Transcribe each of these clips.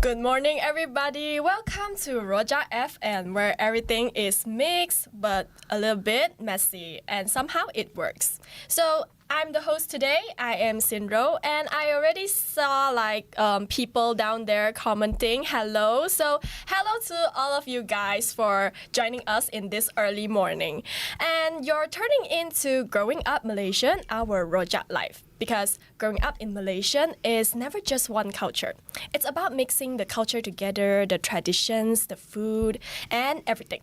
Good morning, everybody. Welcome to Rojak FM, where everything is mixed but a little bit messy, and somehow it works. So I'm the host today. I am Sinro, and I already saw people down there commenting hello. So hello to all of you guys for joining us in this early morning. And you're turning into Growing Up Malaysian, our Rojak life. Because growing up in Malaysian is never just one culture. It's about mixing the culture together, the traditions, the food, and everything.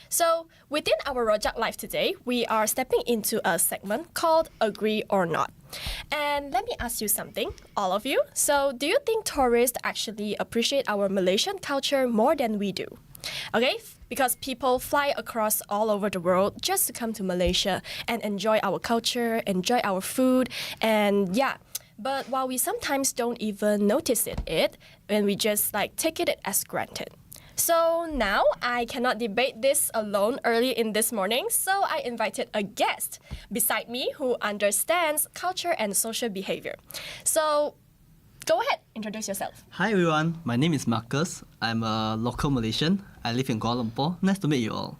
So within our Rojak Life today, we are stepping into a segment called Agree or Not. And let me ask you something, all of you. So do you think tourists actually appreciate our Malaysian culture more than we do? Okay, because people fly across all over the world just to come to Malaysia and enjoy our culture, enjoy our food, and yeah. But while we sometimes don't even notice it when we just take it as granted. So now I cannot debate this alone early in this morning, so I invited a guest beside me who understands culture and social behavior. So go ahead, introduce yourself. Hi everyone, my name is Marcus. I'm a local Malaysian. I live in Kuala Lumpur. Nice to meet you all.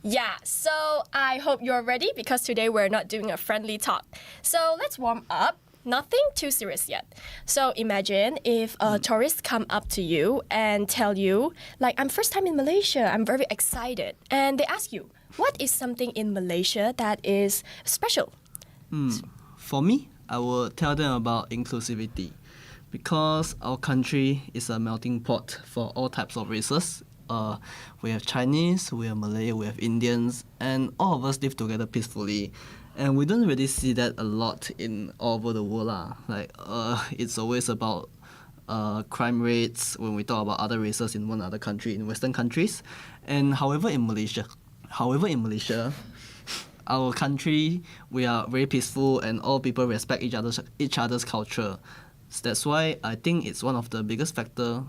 Yeah, so I hope you're ready because today we're not doing a friendly talk. So let's warm up. Nothing too serious yet. So imagine if a tourist come up to you and tell you, I'm first time in Malaysia, I'm very excited. And they ask you, what is something in Malaysia that is special? For me, I would tell them about inclusivity. Because our country is a melting pot for all types of races. We have Chinese, we have Malay, we have Indians, and all of us live together peacefully. And we don't really see that a lot in all over the world. It's always about crime rates when we talk about other races in one other country, in Western countries. And however in Malaysia, our country, we are very peaceful and all people respect each other's culture. That's why I think it's one of the biggest factor.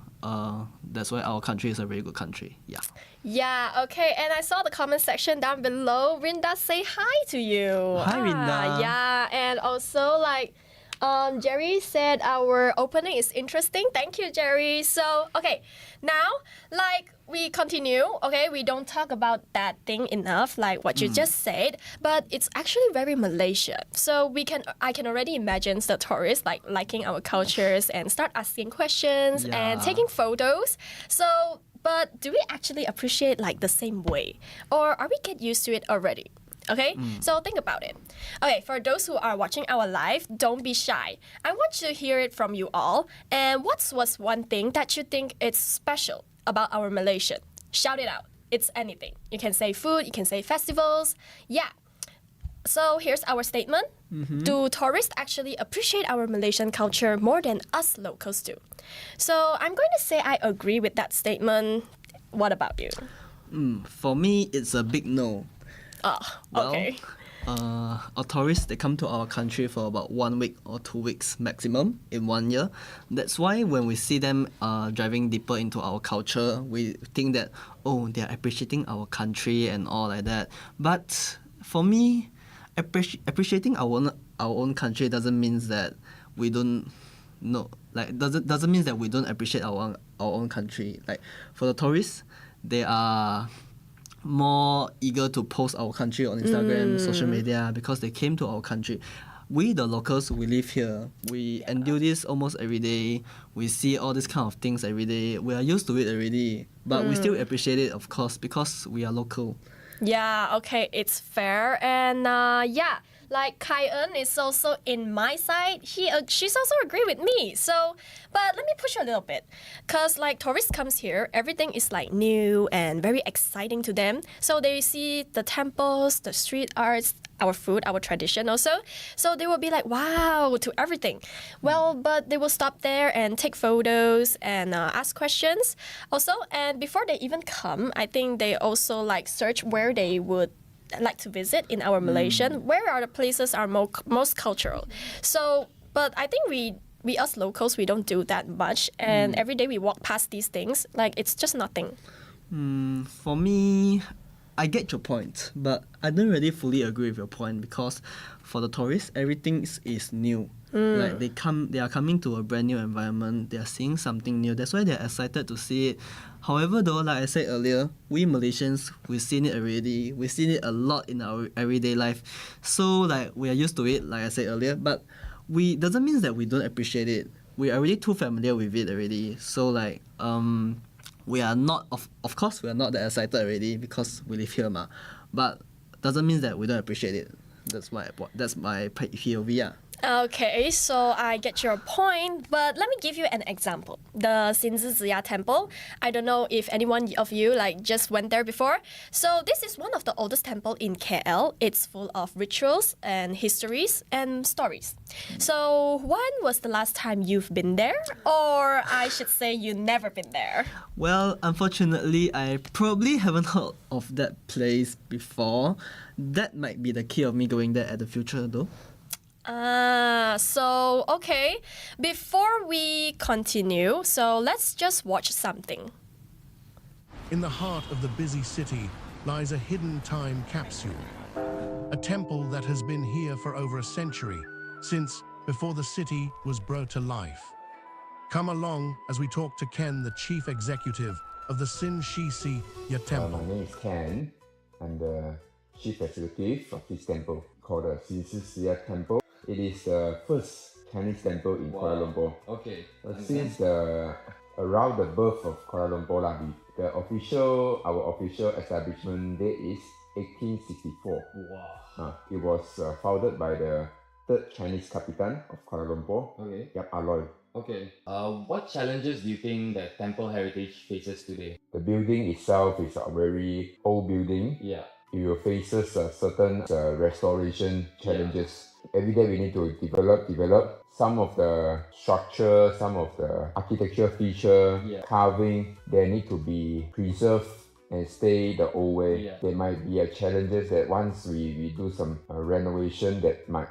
That's why our country is a very good country. Yeah. Yeah, okay. And I saw the comment section down below. Rinda say hi to you. Hi, Rinda. Yeah, and also Jerry said our opening is interesting. Thank you, Jerry. So, okay, now, we continue, okay? We don't talk about that thing enough, like what you just said, but it's actually very Malaysia. So I can already imagine the tourists liking our cultures and start asking questions and taking photos. So, but do we actually appreciate the same way? Or are we get used to it already? Okay, so think about it. Okay, for those who are watching our live, don't be shy. I want to hear it from you all. And what was one thing that you think is special about our Malaysian? Shout it out. It's anything. You can say food, you can say festivals. Yeah. So here's our statement. Do tourists actually appreciate our Malaysian culture more than us locals do? So I'm going to say I agree with that statement. What about you? For me, it's a big no. Okay. Our tourists, they come to our country for about 1 week or 2 weeks maximum in 1 year. That's why when we see them driving deeper into our culture, we think that, they are appreciating our country and all like that. But for me, appreciating our own country doesn't mean that we don't know. Doesn't mean that we don't appreciate our own country. For the tourists, they are more eager to post our country on Instagram, social media, because they came to our country. We, the locals, we live here. We endure this almost every day. We see all these kind of things every day. We are used to it already. But we still appreciate it, of course, because we are local. Yeah, okay, it's fair. And Kai En is also in my side. She's also agree with me. So, but let me push you a little bit. Because tourists comes here, everything is new and very exciting to them. So they see the temples, the street arts, our food, our tradition also. So they will be wow to everything. Well, but they will stop there and take photos and ask questions also. And before they even come, I think they also search where they would like to visit in our Malaysian. Where are the places are most cultural? So, but I think we us locals, we don't do that much. And every day we walk past these things, it's just nothing. For me, I get your point, but I don't really fully agree with your point because for the tourists, everything is new. Like they are coming to a brand new environment. They are seeing something new. That's why they're excited to see it. However, though, like I said earlier, we Malaysians, we've seen it already. We've seen it a lot in our everyday life. So like we are used to it, like I said earlier. But we doesn't mean that we don't appreciate it. We are already too familiar with it already. So like we are not of course we are not that excited already because we live here, ma. But doesn't mean that we don't appreciate it. That's my POV. Yeah. Okay, so I get your point, but let me give you an example. The Xinziziya temple. I don't know if anyone of you like just went there before. So this is one of the oldest temple in KL. It's full of rituals and histories and stories. So when was the last time you've been there? Or I should say you never been there. Well, unfortunately, I probably haven't heard of that place before. That might be the key of me going there at the future, though. So okay, before we continue, so let's just watch something. In the heart of the busy city lies a hidden time capsule, a temple that has been here for over a century, since before the city was brought to life. Come along as we talk to Ken, the chief executive of the Xinziziya temple. My name is Ken. I'm the chief executive of this temple called the Xinziziya temple. It is the first Chinese temple in Kuala Lumpur. Okay. Since around the birth of Kuala Lumpur, our official establishment date is 1864. Wow. It was founded by the third Chinese Capitan of Kuala Lumpur, Okay. Yap Aloy. Okay. What challenges do you think that temple heritage faces today? The building itself is a very old building. Yeah. It faces certain restoration challenges. Every day we need to develop some of the structure, some of the architecture feature, carving. They need to be preserved and stay the old way. Yeah. There might be challenges that once we do some renovation that might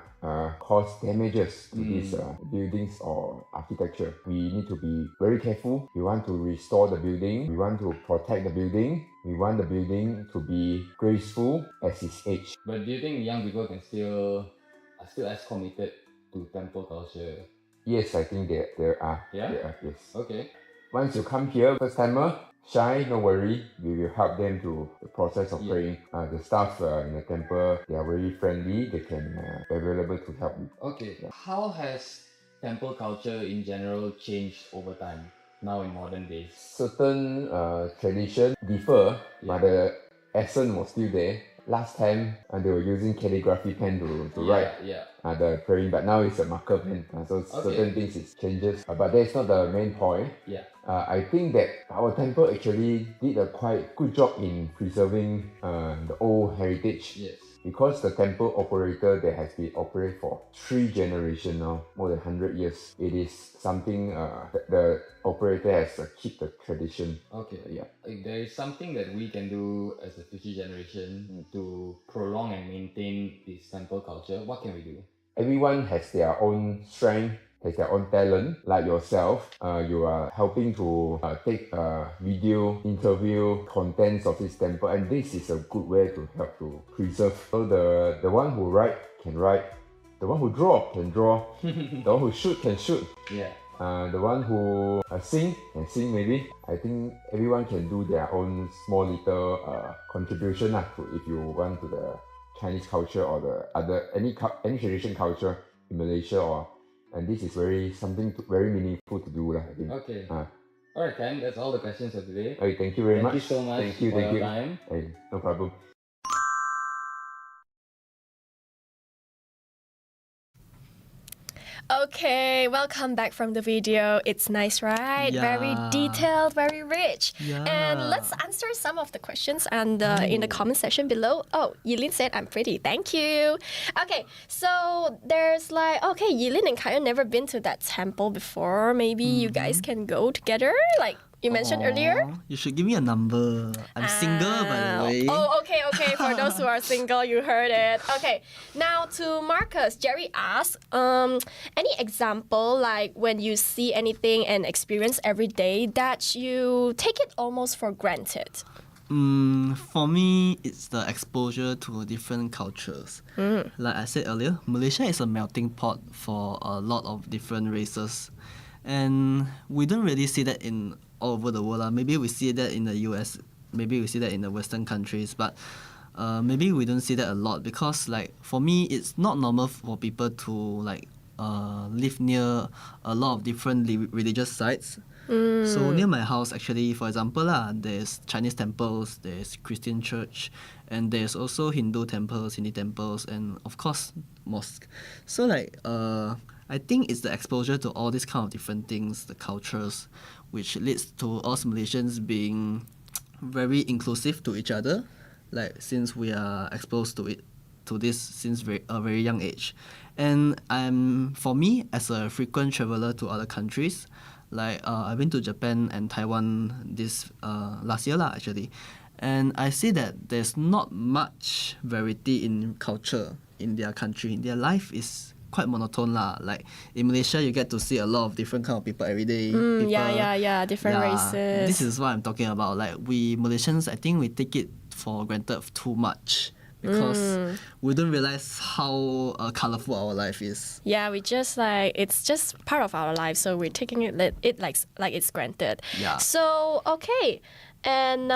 cause damages to these buildings or architecture. We need to be very careful. We want to restore the building. We want to protect the building. We want the building to be graceful as its age. But do you think young people are still as committed to temple culture? Yes, I think there are. Yeah? There are, yes. Okay. Once you come here, first timer, shy, no worry. We will help them to the process of praying. The staff in the temple, they are very friendly. They can be available to help you. Okay. How has temple culture in general changed over time, now in modern days? Certain tradition differ, but the essence was still there. Last time, they were using calligraphy pen to write the praying, but now it's a marker pen. So certain things it changes, but that's not the main point. Yeah. I think that our temple actually did a quite good job in preserving the old heritage. Yes. Because the temple operator that has been operated for 3 generations now, more than 100 years, it is something the operator has keep the tradition. Okay. Yeah. If there is something that we can do as a future generation to prolong and maintain this temple culture, what can we do? Everyone has their own strength, has their own talent. Like yourself, you are helping to take video, interview contents of this temple, and this is a good way to help to preserve. So the one who write can write, the one who draw can draw, the one who shoot can shoot. Yeah. The one who sing can sing maybe. I think everyone can do their own small little contribution to, if you want, to the Chinese culture or the other any tradition culture in Malaysia, and this is something very meaningful to do, I think. Okay. Alright, Ken, that's all the questions for today. Okay, thank you very much. Thank you so much Thank you. for your time. Hey, no problem. Okay, welcome back from the video. It's nice, right? Very Yeah. detailed, very rich. Yeah. And let's answer some of the questions and in the comment section below. Oh, Yilin said I'm pretty. Thank you. Okay, so there's okay, Yilin and Kaya never been to that temple before. Maybe you guys can go together, like you mentioned earlier. Aw, you should give me a number. I'm single, by the way. Oh, okay. For those who are single, you heard it. Okay, now to Marcus, Jerry asked, any example like when you see anything and experience every day that you take it almost for granted? For me, it's the exposure to different cultures. Like I said earlier, Malaysia is a melting pot for a lot of different races. And we don't really see that in all over the world. Maybe we see that in the US, maybe we see that in the Western countries, but maybe we don't see that a lot because, like, for me, it's not normal for people to, like, live near a lot of different religious sites. So near my house, actually, for example, there's Chinese temples, there's Christian church, and there's also Hindu temples, and of course, mosque. So like, I think it's the exposure to all these kind of different things, the cultures, which leads to us Malaysians being very inclusive to each other. Like, since we are exposed to this since a very young age, and for me as a frequent traveler to other countries. Like, I've been to Japan and Taiwan this last year actually, and I see that there's not much variety in culture in their country. Their life is quite monotone Like in Malaysia, you get to see a lot of different kind of people every day. Different races. This is what I'm talking about. Like, we Malaysians, I think we take it for granted too much. Because we don't realize how colorful our life is. Yeah, we just it's just part of our life, so we're taking it like it's granted. Yeah. So okay, and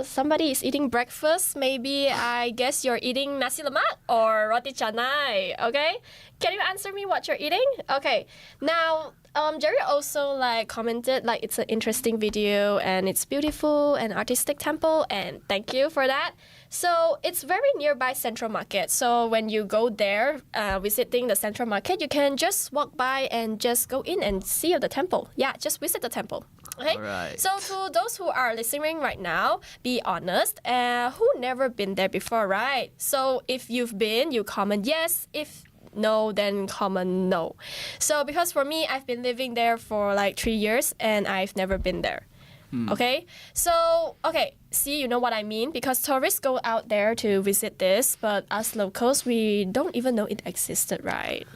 somebody is eating breakfast. Maybe I guess you're eating nasi lemak or roti canai. Okay, can you answer me what you're eating? Okay, now. Jerry also commented it's an interesting video and it's beautiful and artistic temple, and thank you for that. So it's very nearby Central Market. So when you go there, visiting the Central Market, you can just walk by and just go in and see the temple. Yeah, just visit the temple. Okay. Alright. So to those who are listening right now, be honest. Who never been there before, right? So if you've been, you comment yes. If no, then comment no. So because for me, I've been living there for 3 years and I've never been there. Okay, so see, you know what I mean, because tourists go out there to visit this, but us locals, we don't even know it existed, right?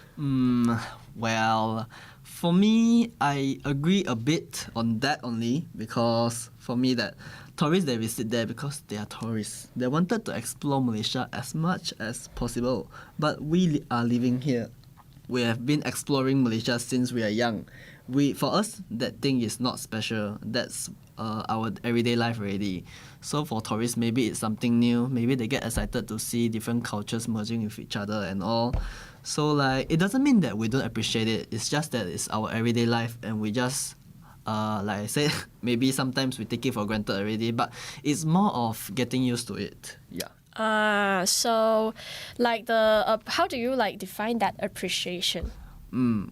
Well, for me, I agree a bit on that only, because for me that tourists, they visit there because they are tourists. They wanted to explore Malaysia as much as possible, but we are living here. We have been exploring Malaysia since we are young. For us, that thing is not special. That's our everyday life already. So for tourists, maybe it's something new. Maybe they get excited to see different cultures merging with each other and all. So it doesn't mean that we don't appreciate it. It's just that it's our everyday life, and we just like I said, maybe sometimes we take it for granted already. But it's more of getting used to it. Yeah. So how do you define that appreciation?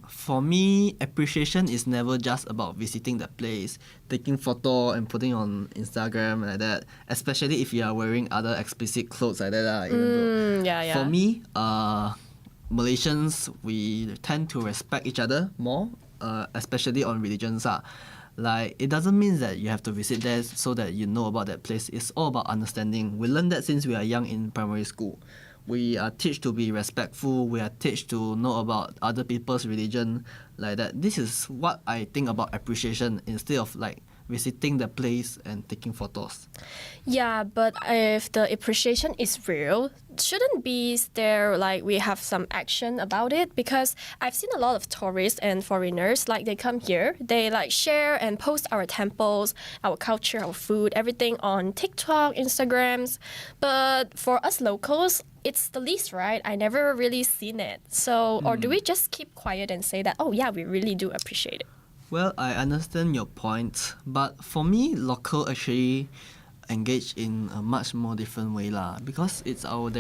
For me, appreciation is never just about visiting the place, taking photo and putting on Instagram like that. Especially if you are wearing other explicit clothes like that. For me, Malaysians, we tend to respect each other more, especially on religions. It doesn't mean that you have to visit there so that you know about that place. It's all about understanding. We learn that since we are young in primary school. We are taught to be respectful. We are taught to know about other people's religion like that. This is what I think about appreciation instead of visiting the place and taking photos. Yeah, but if the appreciation is real, shouldn't be there we have some action about it? Because I've seen a lot of tourists and foreigners they come here, they share and post our temples, our culture, our food, everything on TikTok, Instagrams. But for us locals, it's the least, right? I never really seen it. So, or do we just keep quiet and say that, oh yeah, we really do appreciate it? Well, I understand your point, but for me, local actually engage in a much more different way because it's our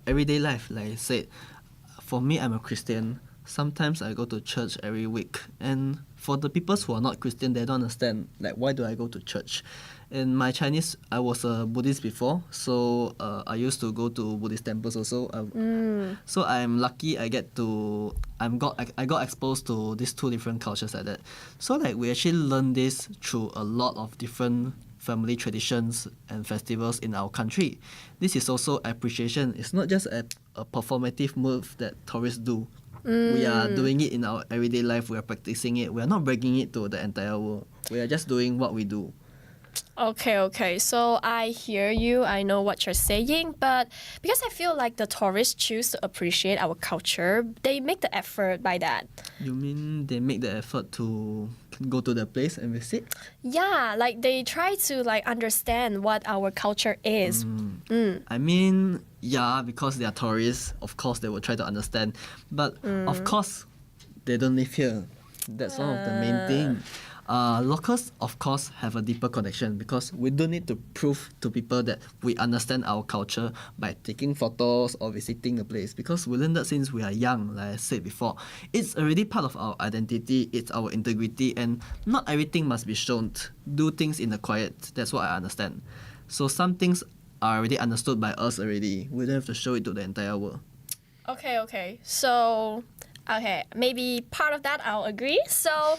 everyday life. Like I said, for me, I'm a Christian. Sometimes I go to church every week, and for the people who are not Christian, they don't understand why do I go to church. In my Chinese, I was a Buddhist before, so I used to go to Buddhist temples also. So I'm lucky I got exposed to these two different cultures like that. So we actually learn this through a lot of different family traditions and festivals in our country. This is also appreciation. It's not just a performative move that tourists do. We are doing it in our everyday life. We are practicing it. We are not bragging it to the entire world. We are just doing what we do. Okay. So I hear you. I know what you're saying, but because I feel like the tourists choose to appreciate our culture, they make the effort by that. You mean they make the effort to go to the place and visit? Yeah, like they try to like understand what our culture is. I mean, yeah, because they are tourists, of course they will try to understand. But of course, they don't live here. That's one of the main thing. Locals, of course, have a deeper connection because we don't need to prove to people that we understand our culture by taking photos or visiting the place because we learned that since we are young, like I said before. It's already part of our identity, it's our integrity, and not everything must be shown. Do things in the quiet, that's what I understand. So some things are already understood by us already. We don't have to show it to the entire world. Okay. So, maybe part of that I'll agree. So,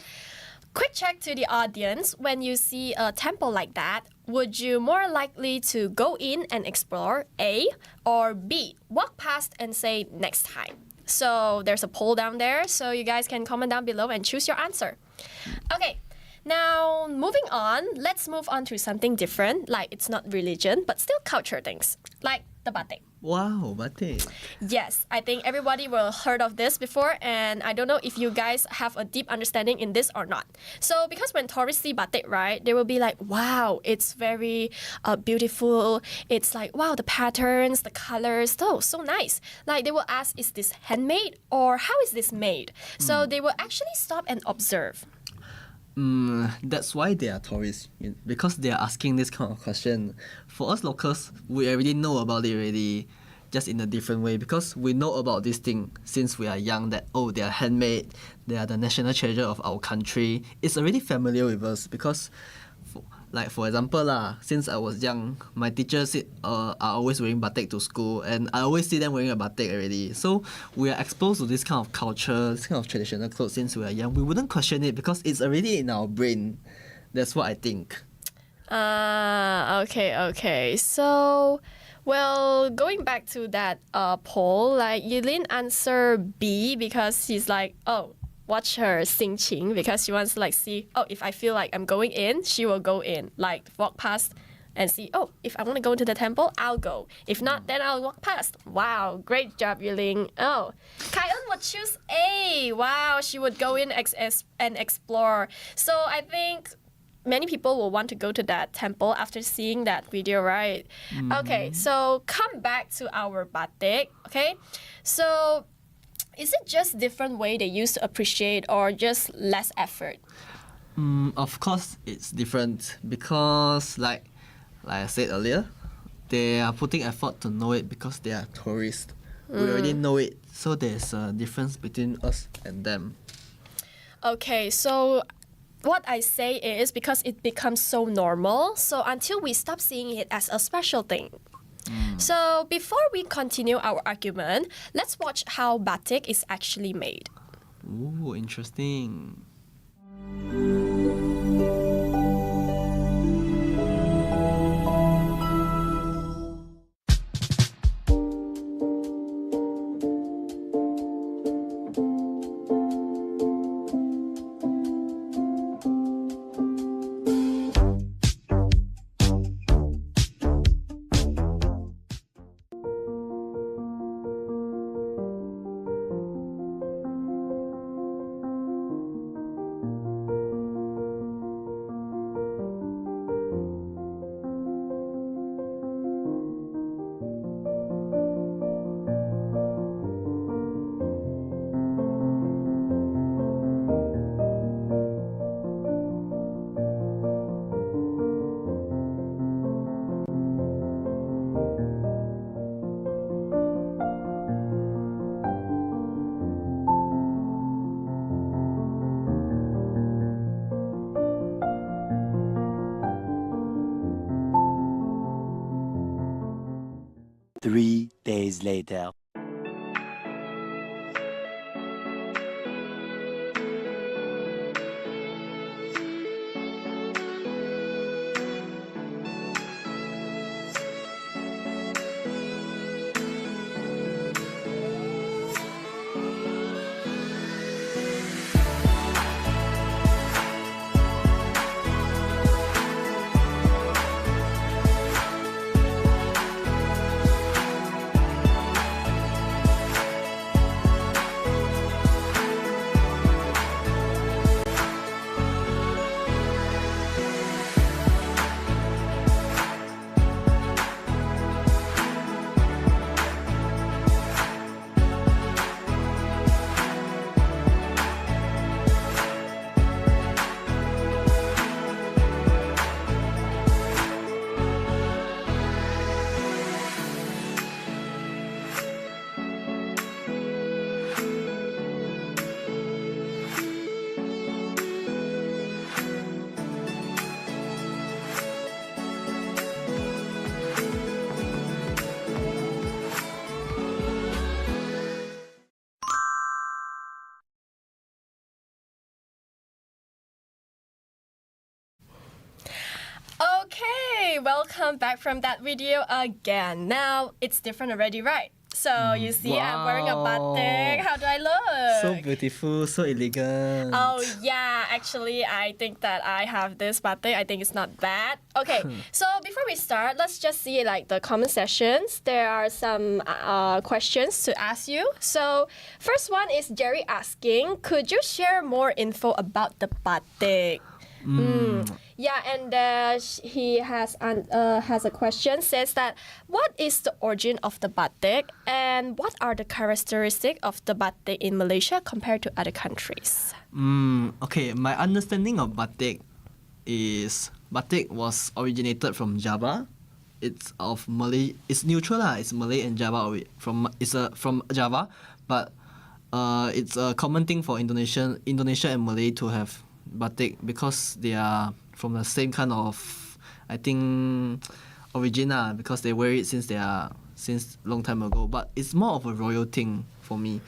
quick check to the audience. When you see a temple like that, would you more likely to go in and explore, A, or B, walk past and say next time? So there's a poll down there, so you guys can comment down below and choose your answer. Okay, now moving on, let's move on to something different, like it's not religion, but still culture things, like the batik. Wow, batik. Yes, I think everybody will heard of this before, and I don't know if you guys have a deep understanding in this or not. So, because when tourists see batik, right, they will be like, wow, it's very beautiful. It's like, wow, the patterns, the colors, so nice. Like, they will ask, is this handmade or how is this made? So, they will actually stop and observe. That's why they are tourists, because they are asking this kind of question. For us locals, we already know about it already, just in a different way, because we know about this thing since we are young, that they are handmade, they are the national treasure of our country. It's already familiar with us because for example since I was young, my teachers are always wearing batik to school, and I always see them wearing a batik already. So we are exposed to this kind of culture, this kind of traditional clothes since we are young. We wouldn't question it because it's already in our brain. That's what I think. Okay. So, well, going back to that poll, like Yilin answer B because she's like, watch her 心情 because she wants to like see, if I feel like I'm going in, she will go in. Like walk past and see, if I want to go to the temple, I'll go. If not, then I'll walk past. Wow, great job, Yulin. Kai-eun would choose A. Wow, she would go in and explore. So I think many people will want to go to that temple after seeing that video, right? Okay, so come back to our batik, okay? So is it just different way they used to appreciate or just less effort? Of course, it's different because like I said earlier, they are putting effort to know it because they are tourists. We already know it, so there's a difference between us and them. Okay, so what I say is because it becomes so normal, so until we stop seeing it as a special thing. So before we continue our argument, let's watch how batik is actually made. Ooh, interesting. Three days later. welcome back from that video again. Now it's different already, right? So you see, I'm wearing a batik. How do I look? So beautiful, so elegant. Oh yeah, actually I think that I have this batik. I think it's not bad. Okay, so before we start, let's just see like the comment sessions. There are some questions to ask you. So first one is Jerry asking, could you share more info about the batik? Yeah, and he has a question, says that what is the origin of the batik and what are the characteristics of the batik in Malaysia compared to other countries? Okay, my understanding of batik is batik was originated from Java. It's of Malay. It's neutral lah. It's Malay and Java. From Java, but it's a common thing for Indonesia and Malay to have batik because they are from the same kind of, I think, origin because they wear it since long time ago. But it's more of a royal thing for me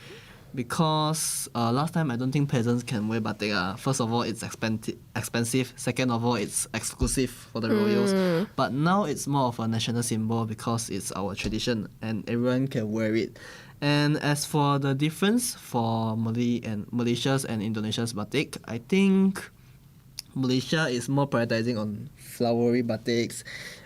because last time I don't think peasants can wear batik. First of all, it's expensive. Second of all, it's exclusive for the royals. But now it's more of a national symbol because it's our tradition and everyone can wear it. And as for the difference for Malaysia's and Indonesia's batik, I think Malaysia is more prioritizing on flowery batiks,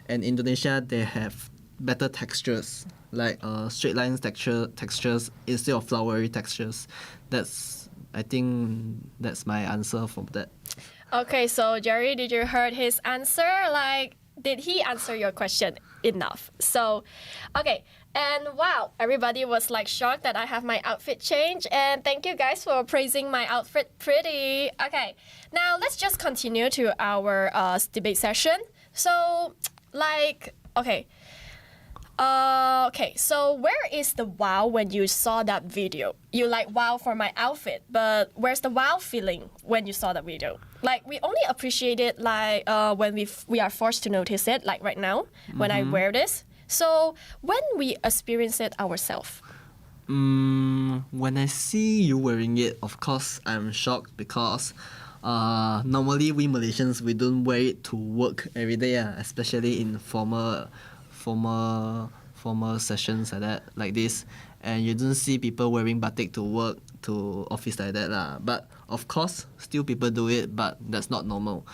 and Indonesia they have better textures like straight lines textures instead of flowery textures. I think that's my answer for that. Okay, so Jerry, did you heard his answer? Like, did he answer your question enough? So, okay. And wow, everybody was like shocked that I have my outfit change. And thank you guys for praising my outfit pretty. Okay, now let's just continue to our debate session. So, like, okay. So where is the wow when you saw that video? You like wow for my outfit, but where's the wow feeling when you saw that video? Like we only appreciate it like when we are forced to notice it, like right now when I wear this. So when we experience it ourselves. When I see you wearing it, of course I'm shocked because normally we Malaysians we don't wear it to work every day, especially in formal sessions like this, and you don't see people wearing batik to work to office like that lah. But of course still people do it, but that's not normal.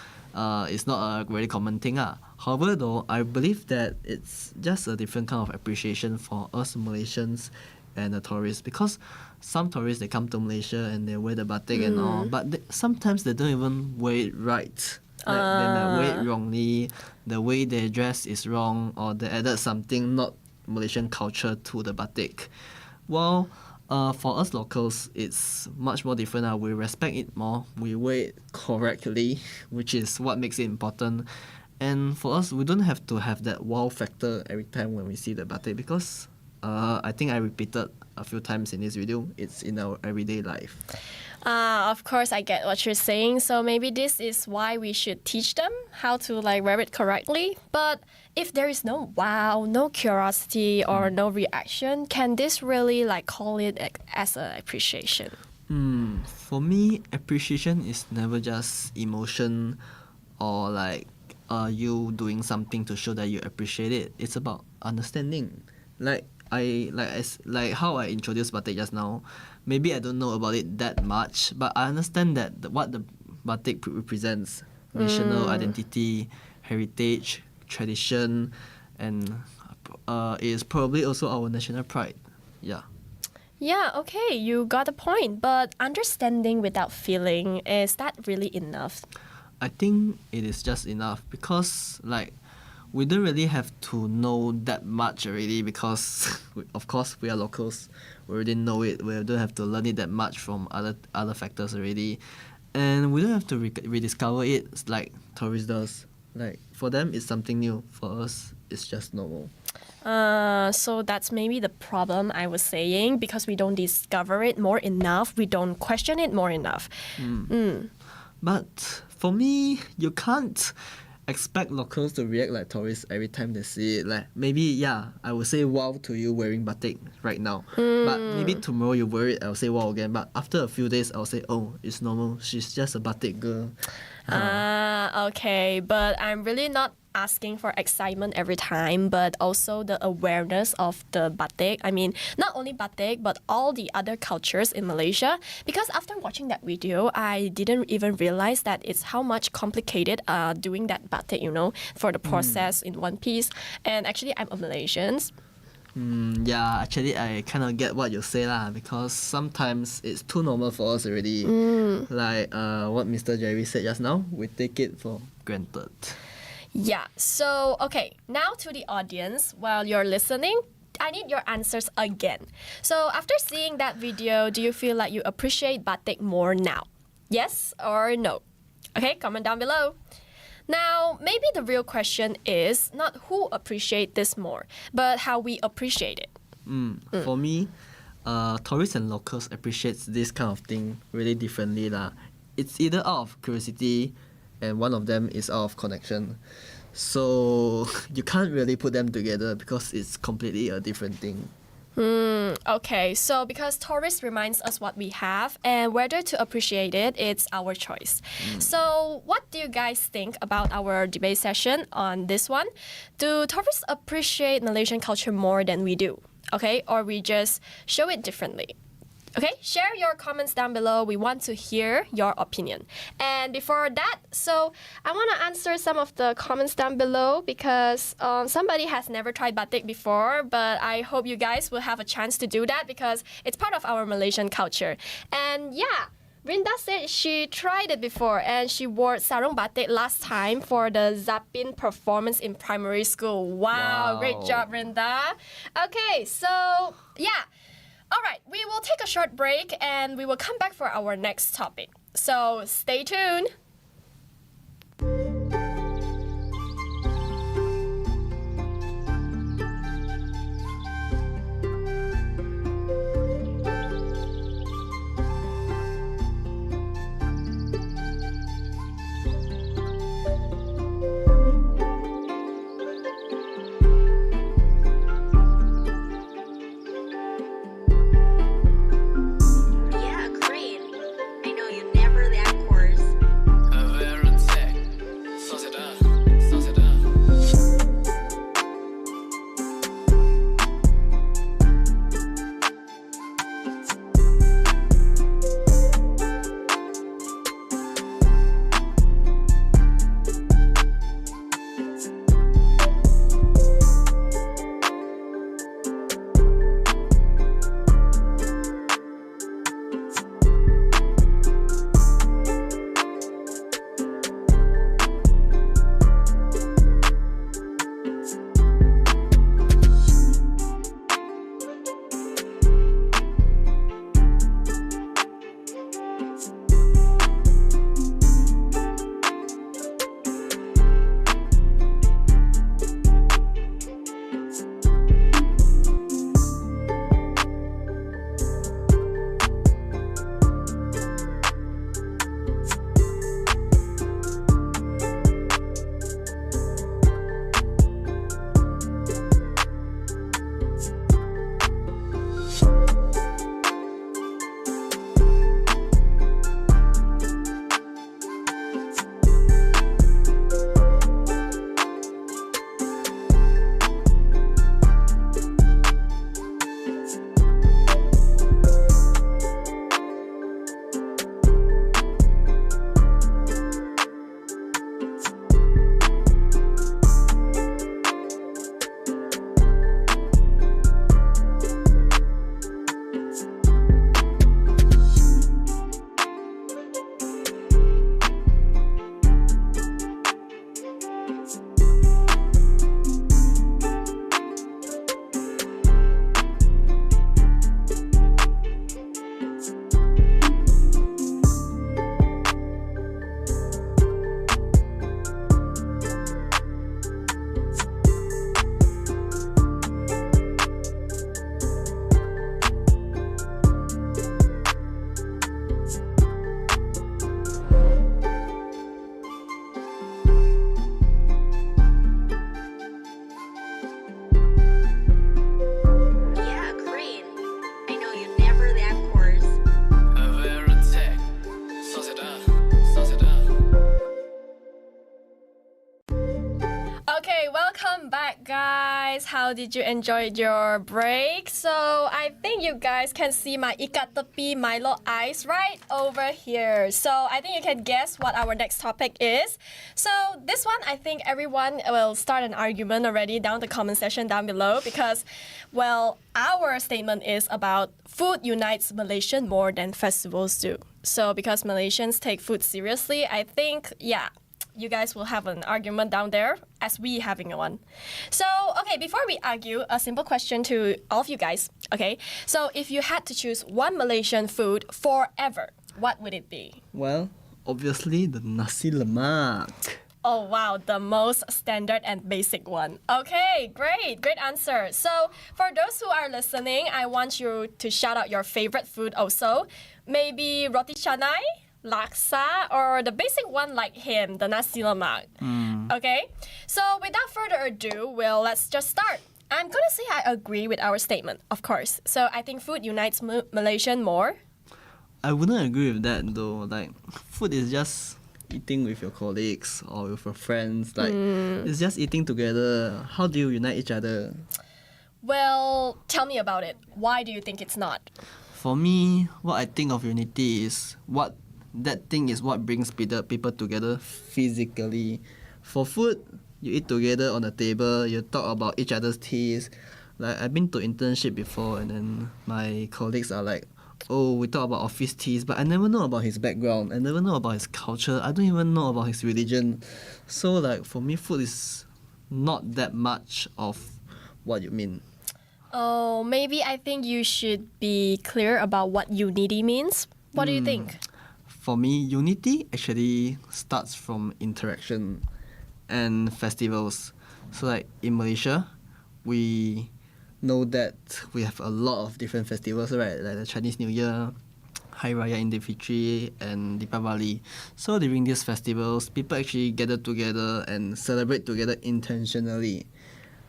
It's not a very common thing. However though, I believe that it's just a different kind of appreciation for us Malaysians and the tourists, because some tourists they come to Malaysia and they wear the batik and all, but sometimes they don't even wear it right. Like they might wear it wrongly, the way they dress is wrong, or they added something not Malaysian culture to the batik. Well, for us locals, it's much more different. We respect it more. We wear it correctly, which is what makes it important. And for us, we don't have to have that wow factor every time when we see the batik because I think I repeated a few times in this video, it's in our everyday life. Of course, I get what you're saying. So maybe this is why we should teach them how to like wear it correctly. But if there is no wow, no curiosity, or no reaction, can this really like call it as an appreciation? For me, appreciation is never just emotion or like you doing something to show that you appreciate it. It's about understanding. Like how I introduced batik just now. Maybe I don't know about it that much, but I understand that what the batik represents: national identity, heritage, tradition, and is probably also our national pride. Yeah. Yeah, okay, you got a point. But understanding without feeling, is that really enough? I think it is just enough because like we don't really have to know that much already because of course we are locals. We already know it. We don't have to learn it that much from other factors already, and we don't have to rediscover it like tourists does. Like for them it's something new. For us it's just normal. So that's maybe the problem I was saying, because we don't discover it more enough. We don't question it more enough. But for me, you can't expect locals to react like tourists every time they see it. Like maybe I would say wow to you wearing batik right now, but maybe tomorrow you wear it, I'll say wow again. But after a few days, I'll say, oh, it's normal. She's just a batik girl. Okay, but I'm really not asking for excitement every time, but also the awareness of the batik. I mean, not only batik, but all the other cultures in Malaysia. Because after watching that video, I didn't even realize that it's how much complicated doing that batik, for the process in one piece. And actually, I'm a Malaysian. Yeah, actually, I kind of get what you say lah, because sometimes it's too normal for us already. Like what Mr. Jerry said just now, we take it for granted. Yeah, so okay, now to the audience, while you're listening, I need your answers again. So after seeing that video, do you feel like you appreciate batik more now? Yes or no? Okay, comment down below. Now, maybe the real question is not who appreciate this more, but how we appreciate it. For me, tourists and locals appreciates this kind of thing really differently lah. It's either out of curiosity, and one of them is out of connection. So you can't really put them together because it's completely a different thing. Okay, so because tourists reminds us what we have and whether to appreciate it, it's our choice. So what do you guys think about our debate session on this one? Do tourists appreciate Malaysian culture more than we do? Okay, or we just show it differently? Okay, share your comments down below. We want to hear your opinion. And before that, so I want to answer some of the comments down below because somebody has never tried batik before, but I hope you guys will have a chance to do that because it's part of our Malaysian culture. And yeah, Rinda said she tried it before and she wore sarung batik last time for the Zapin performance in primary school. Wow. Great job, Rinda. Okay, so yeah. All right, we will take a short break and we will come back for our next topic. So stay tuned. Welcome back, guys. How did you enjoy your break? So I think you guys can see my ikat tepi Milo ice right over here. So I think you can guess what our next topic is. So this one, I think everyone will start an argument already down the comment section down below because, well, our statement is about food unites Malaysian more than festivals do. So because Malaysians take food seriously, I think, yeah, you guys will have an argument down there as we having one. So, okay, before we argue, a simple question to all of you guys, okay? So, if you had to choose one Malaysian food forever, what would it be? Well, obviously the nasi lemak. Oh, wow, the most standard and basic one. Okay, great answer. So, for those who are listening, I want you to shout out your favorite food also. Maybe roti canai, laksa, or the basic one like him, the nasi lemak. Okay? So without further ado, well, let's just start. I'm gonna say I agree with our statement, of course. So I think food unites Malaysian more. I wouldn't agree with that though. Like, food is just eating with your colleagues or with your friends. Like, it's just eating together. How do you unite each other? Well, tell me about it. Why do you think it's not? For me, what I think of unity is what brings people together physically. For food, you eat together on the table, you talk about each other's tastes. Like, I've been to internship before and then my colleagues are like, oh, we talk about office teas, but I never know about his background. I never know about his culture. I don't even know about his religion. So, like, for me, food is not that much of what you mean. Oh, maybe I think you should be clear about what unity means. What do you think? For me, unity actually starts from interaction and festivals. So like in Malaysia, we know that we have a lot of different festivals, right? Like the Chinese New Year, Hari Raya Idul Fitri, and Deepavali. So during these festivals, people actually gather together and celebrate together intentionally.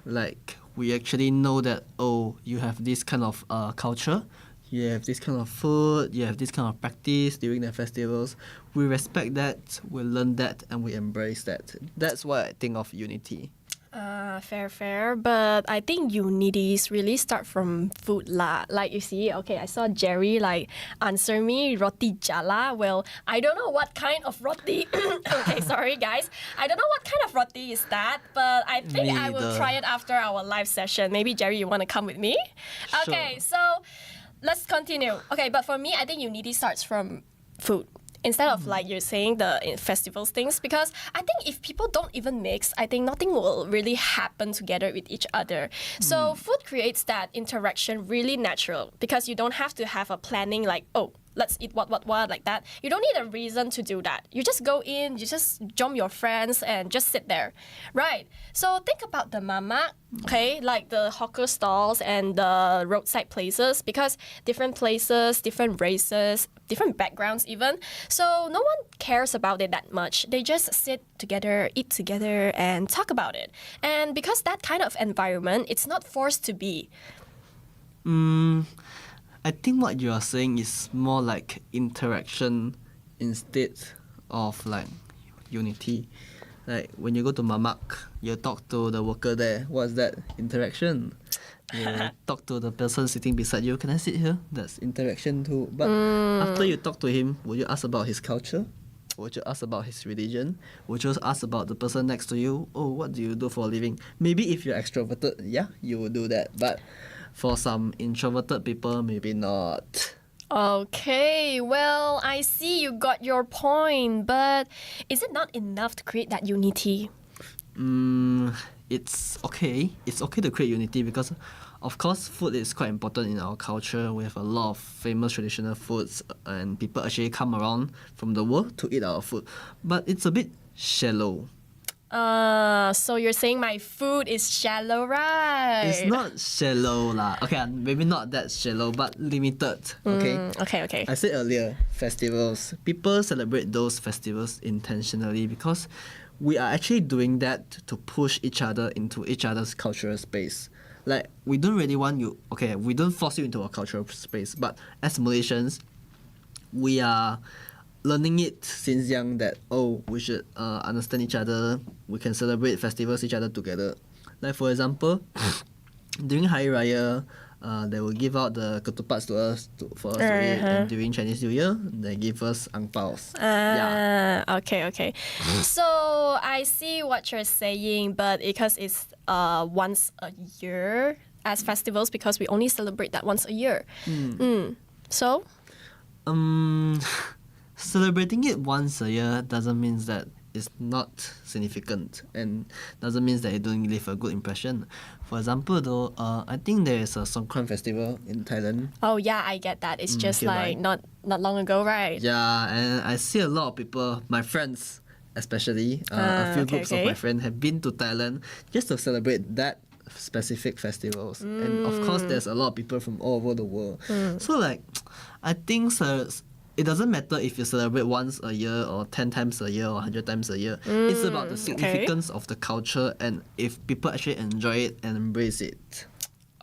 Like, we actually know that, oh, you have this kind of culture, you have this kind of food, you have this kind of practice during the festivals. We respect that, we learn that, and we embrace that. That's what I think of unity. Fair. But I think unities really start from food lah. Like you see, okay, I saw Jerry like answer me roti jala. Well, I don't know what kind of roti. Okay, sorry guys. I don't know what kind of roti is that, but I think I will try it after our live session. Maybe Jerry, you want to come with me? Okay, so let's continue. Okay, but for me, I think unity starts from food. Instead of like you're saying the festivals things, because I think if people don't even mix, I think nothing will really happen together with each other. So food creates that interaction really natural because you don't have to have a planning like, oh, let's eat what like that. You don't need a reason to do that. You just go in, you just jump your friends and just sit there, right? So think about the mama, okay, like the hawker stalls and the roadside places, because different places, different races, different backgrounds even. So no one cares about it that much. They just sit together, eat together, and talk about it. And because that kind of environment, it's not forced to be. I think what you are saying is more like interaction instead of like unity. Like when you go to Mamak, you talk to the worker there. What's that? Interaction. You talk to the person sitting beside you. Can I sit here? That's interaction too. But after you talk to him, would you ask about his culture? Would you ask about his religion? Would you ask about the person next to you? Oh, what do you do for a living? Maybe if you're extroverted, yeah, you will do that. But for some introverted people, maybe not. Okay, well, I see you got your point, but is it not enough to create that unity? It's okay. It's okay to create unity because, of course, food is quite important in our culture. We have a lot of famous traditional foods and people actually come around from the world to eat our food. But it's a bit shallow. So you're saying my food is shallow, right? It's not shallow lah. Okay, maybe not that shallow, but limited. Okay. Okay. I said earlier, festivals. People celebrate those festivals intentionally because we are actually doing that to push each other into each other's cultural space. Like, we don't really want you, okay, we don't force you into a cultural space, but as Malaysians, we are learning it since young that, oh, we should understand each other, we can celebrate festivals each other together. Like for example, during Hari Raya, they will give out the ketupats to us for us to eat, and during Chinese New Year, they give us ang paos. Okay. So I see what you're saying, but because it's once a year as festivals, because we only celebrate that once a year. So? Celebrating it once a year doesn't mean that it's not significant, and doesn't mean that it don't leave a good impression. For example, though, I think there is a Songkran festival in Thailand. Oh yeah, I get that. It's just like not long ago, right? Yeah, and I see a lot of people, my friends especially, a few groups of my friends have been to Thailand just to celebrate that specific festivals. And of course, there's a lot of people from all over the world. So like, I think it doesn't matter if you celebrate once a year or 10 times a year or 100 times a year. It's about the significance of the culture and if people actually enjoy it and embrace it.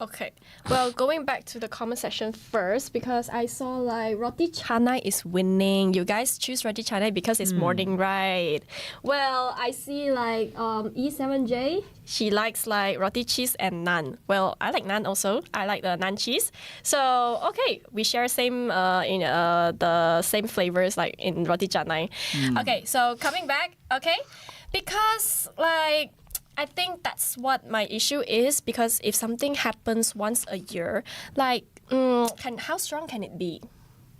Okay. Well, going back to the comment section first, because I saw like roti canai is winning. You guys choose roti canai because it's morning, right? Well, I see like E7J, she likes like roti cheese and naan. Well, I like naan also. I like the naan cheese. So, okay, we share same the same flavors like in roti canai. Okay, so coming back, okay? Because like I think that's what my issue is, because if something happens once a year, like how strong can it be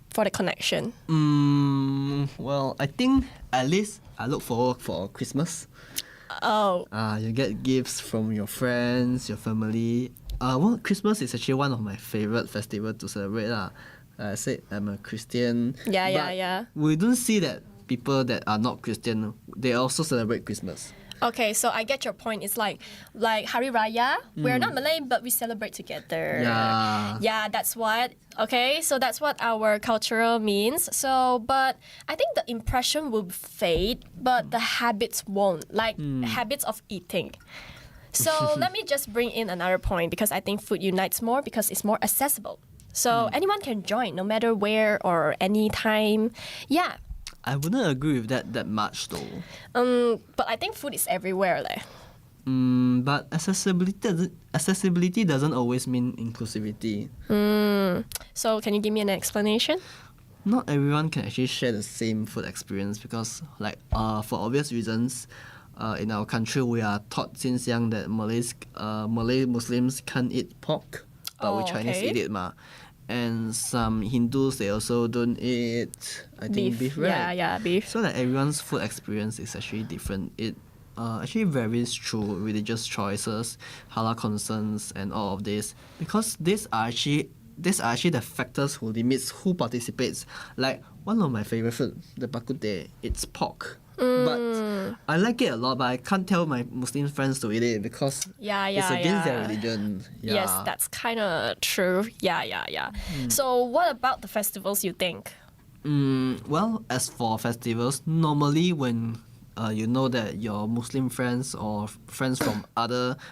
for the connection? Well, I think at least I look forward for Christmas. Oh. You get gifts from your friends, your family. Well, Christmas is actually one of my favorite festivals to celebrate. I said I'm a Christian. Yeah. We don't see that people that are not Christian, they also celebrate Christmas. Okay, so I get your point. It's like Hari Raya. We're not Malay, but we celebrate together. Yeah, that's what. Okay, so that's what our cultural means. So, but I think the impression will fade, but the habits won't. Like habits of eating. So let me just bring in another point, because I think food unites more because it's more accessible. So anyone can join, no matter where or any time. Yeah. I wouldn't agree with that much though. But I think food is everywhere, leh. But accessibility doesn't always mean inclusivity. So can you give me an explanation? Not everyone can actually share the same food experience because, like, for obvious reasons, in our country we are taught since young that Malay Muslims can't eat pork, but we Chinese eat it, ma. And some Hindus, they also don't eat, I think, beef, right? Yeah, beef. So like everyone's food experience is actually different. It actually varies through religious choices, halal concerns, and all of this, because these are actually the factors who limits who participates. Like one of my favorite food, the bak kut teh, it's pork. But I like it a lot, but I can't tell my Muslim friends to eat it because it's against their religion. Yeah. Yes, that's kind of true. Yeah. So what about the festivals, you think? Well, as for festivals, normally when you know that your Muslim friends or friends from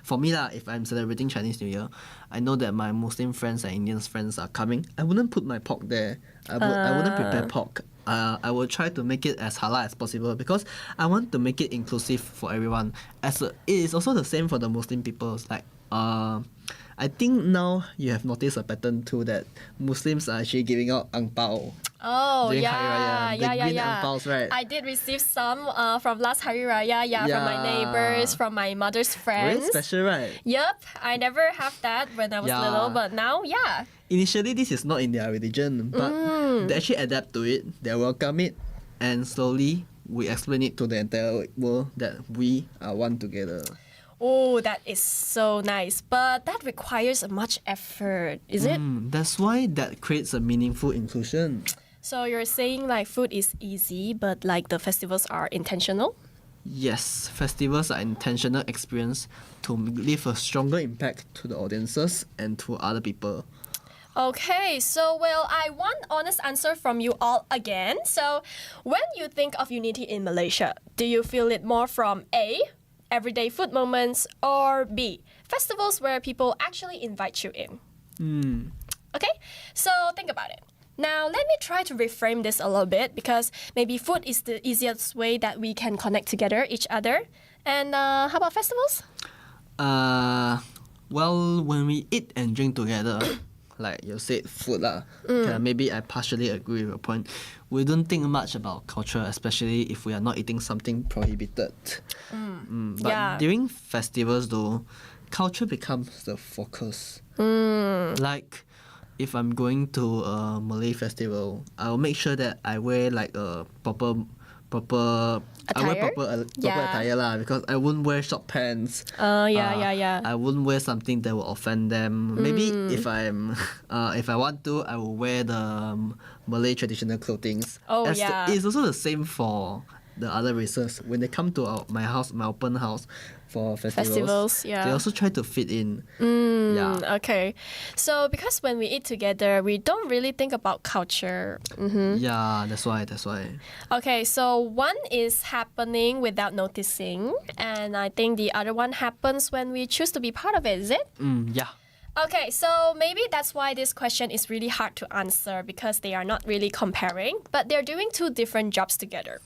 for me lah, if I'm celebrating Chinese New Year, I know that my Muslim friends and Indian friends are coming. I wouldn't put my pork there. I wouldn't prepare pork. I will try to make it as halal as possible because I want to make it inclusive for everyone. It is also the same for the Muslim people. Like, I think now you have noticed a pattern too that Muslims are actually giving out ang pao. Oh, during yeah. Hari Raya. The green ang paos, right? I did receive some from last Hari Raya, from my neighbors, from my mother's friends. Very special, right? Yep, I never have that when I was little, but now, yeah. Initially, this is not in their religion, but they actually adapt to it, they welcome it, and slowly we explain it to the entire world that we are one together. Oh, that is so nice. But that requires much effort, is it? That's why that creates a meaningful inclusion. So you're saying like food is easy, but like the festivals are intentional? Yes, festivals are intentional experience to leave a stronger impact to the audiences and to other people. Okay, so well, I want honest answer from you all again. So when you think of unity in Malaysia, do you feel it more from A, everyday food moments, or B, festivals where people actually invite you in? Okay, so think about it. Now, let me try to reframe this a little bit because maybe food is the easiest way that we can connect together each other. And how about festivals? Well, when we eat and drink together, like you said, food lah. Okay, maybe I partially agree with your point. We don't think much about culture, especially if we are not eating something prohibited. But Yeah. during festivals, though, culture becomes the focus. Like, if I'm going to a Malay festival, I'll make sure that I wear like a proper I wear Attire? proper Yeah. attire lah, because I wouldn't wear short pants. Yeah. I wouldn't wear something that will offend them. Maybe if I'm if I want to, I will wear the Malay traditional clothing. Oh, yeah. It's also the same for the other races. When they come to my house, my open house for festivals, yeah. they also try to fit in. Yeah. Okay. So because when we eat together, we don't really think about culture. Yeah, that's why. Okay, so one is happening without noticing, and I think the other one happens when we choose to be part of it, is it? Yeah. Okay, so maybe that's why this question is really hard to answer because they are not really comparing, but they're doing two different jobs together.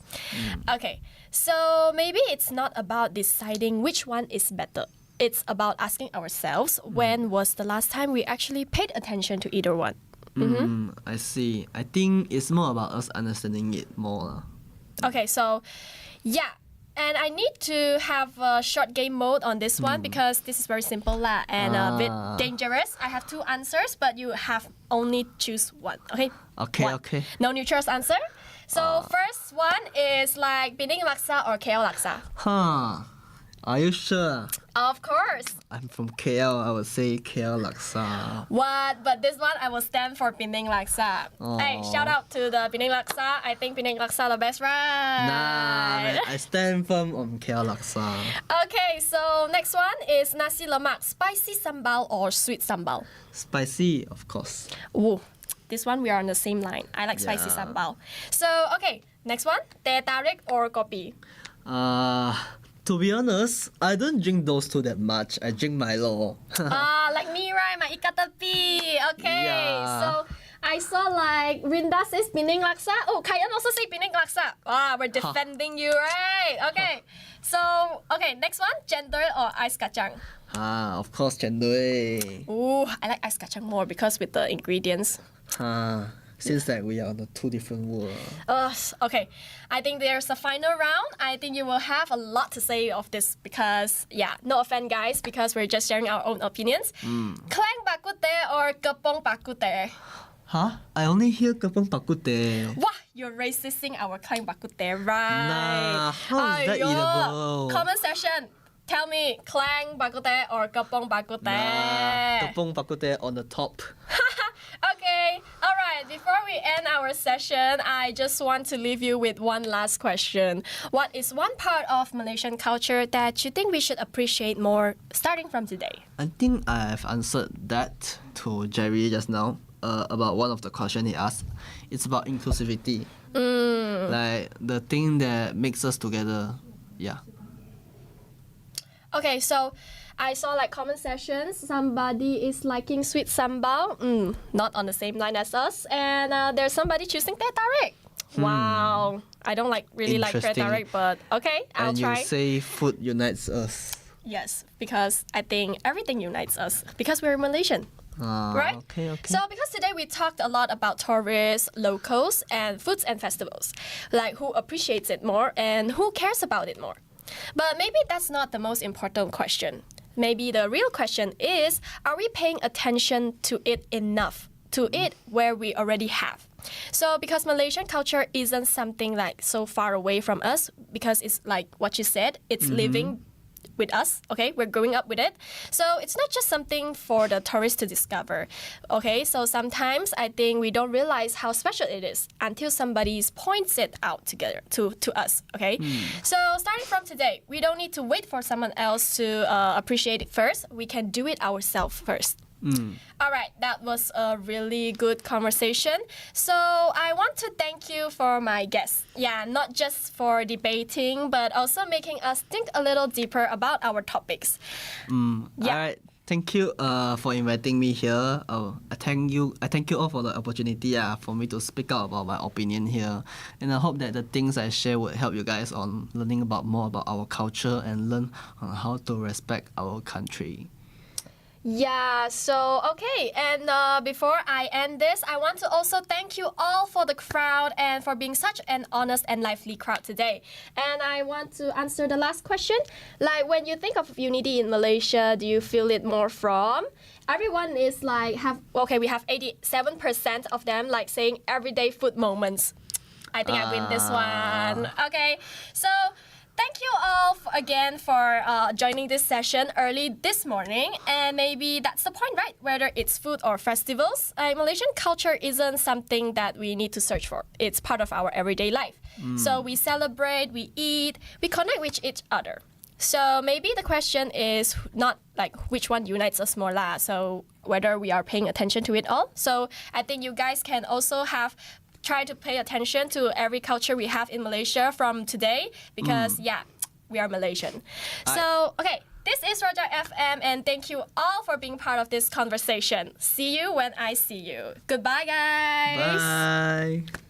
Okay, so maybe it's not about deciding which one is better. It's about asking ourselves when was the last time we actually paid attention to either one. I see. I think it's more about us understanding it more. Okay, so yeah. And I need to have a short game mode on this one because this is very simple lah and a bit dangerous. I have two answers, but you have only choose one. Okay? Okay, One. okay. No neutral answer. So first one is like Penang laksa or KL laksa. Huh. Are you sure? Of course. I'm from KL. I would say KL laksa. What? But this one I will stand for Penang laksa. Hey, shout out to the Penang laksa. I think Penang laksa the best, right? Nah, man, I stand firm on KL laksa. Okay, so next one is nasi lemak, spicy sambal or sweet sambal. Spicy, of course. Ooh, this one we are on the same line. I like spicy Yeah. sambal. So okay, next one, teh tarik or kopi. To be honest, I don't drink those two that much. I drink Milo. Like me, right? My ikat tepi. Okay, Yeah. so I saw like Rinda says Penang laksa. Oh, Kayan also say Penang laksa. We're defending you, right? Okay, so okay, next one, cendol or ice kacang. Of course, cendol. Ooh, I like ice kacang more because with the ingredients. Seems like we are on the two different worlds. Okay, I think there's a final round. I think you will have a lot to say of this because, yeah, no offense, guys, because we're just sharing our own opinions. Klang bakute or kepong bakute? Huh? I only hear Kapong Pakute. Wah, you're racisting our Klang bakute, right? Nah, how is that Aiyo. eatable? Comment section. Tell me, Klang bakute or kepong bakute? Kapong Pakute on the top. Okay, alright, before we end our session, I just want to leave you with one last question. What is one part of Malaysian culture that you think we should appreciate more starting from today? I think I've answered that to Jerry just now about one of the questions he asked. It's about inclusivity. Like the thing that makes us together. Yeah. Okay, so I saw like comment sessions. Somebody is liking sweet sambal, not on the same line as us, and there's somebody choosing teh tarik. Wow, I don't really like teh Interesting. tarik, but okay, I'll And try. you say food unites us. Yes, because I think everything unites us because we're Malaysian. Right? Okay. So because today we talked a lot about tourists, locals, and foods and festivals, like who appreciates it more and who cares about it more. But maybe that's not the most important question. Maybe the real question is, are we paying attention to it enough? To it where we already have. So because Malaysian culture isn't something like so far away from us, because it's like what you said, it's living with us, okay? We're growing up with it. So it's not just something for the tourists to discover, okay? So sometimes I think we don't realize how special it is until somebody points it out together to us, okay? So starting from today, we don't need to wait for someone else to appreciate it first. We can do it ourselves first. All right, that was a really good conversation. So I want to thank you for my guests. Yeah, not just for debating, but also making us think a little deeper about our topics. Yeah. Alright. Thank you for inviting me here. I thank you all for the opportunity for me to speak out about my opinion here. And I hope that the things I share would help you guys on learning more about our culture and learn on how to respect our country. Yeah, so okay, and before I end this, I want to also thank you all for the crowd and for being such an honest and lively crowd today. And I want to answer the last question. Like, when you think of unity in Malaysia, do you feel it more from? Everyone is like, we have 87% of them like saying everyday food moments. I think I win this one. Okay, so thank you all again for joining this session early this morning. And maybe that's the point, right? Whether it's food or festivals, Malaysian culture isn't something that we need to search for. It's part of our everyday life. So we celebrate, we eat, we connect with each other. So maybe the question is not like which one unites us more lah. So whether we are paying attention to it all. So I think you guys can also try to pay attention to every culture we have in Malaysia from today because, we are Malaysian. So, okay, this is Rojak FM and thank you all for being part of this conversation. See you when I see you. Goodbye, guys. Bye.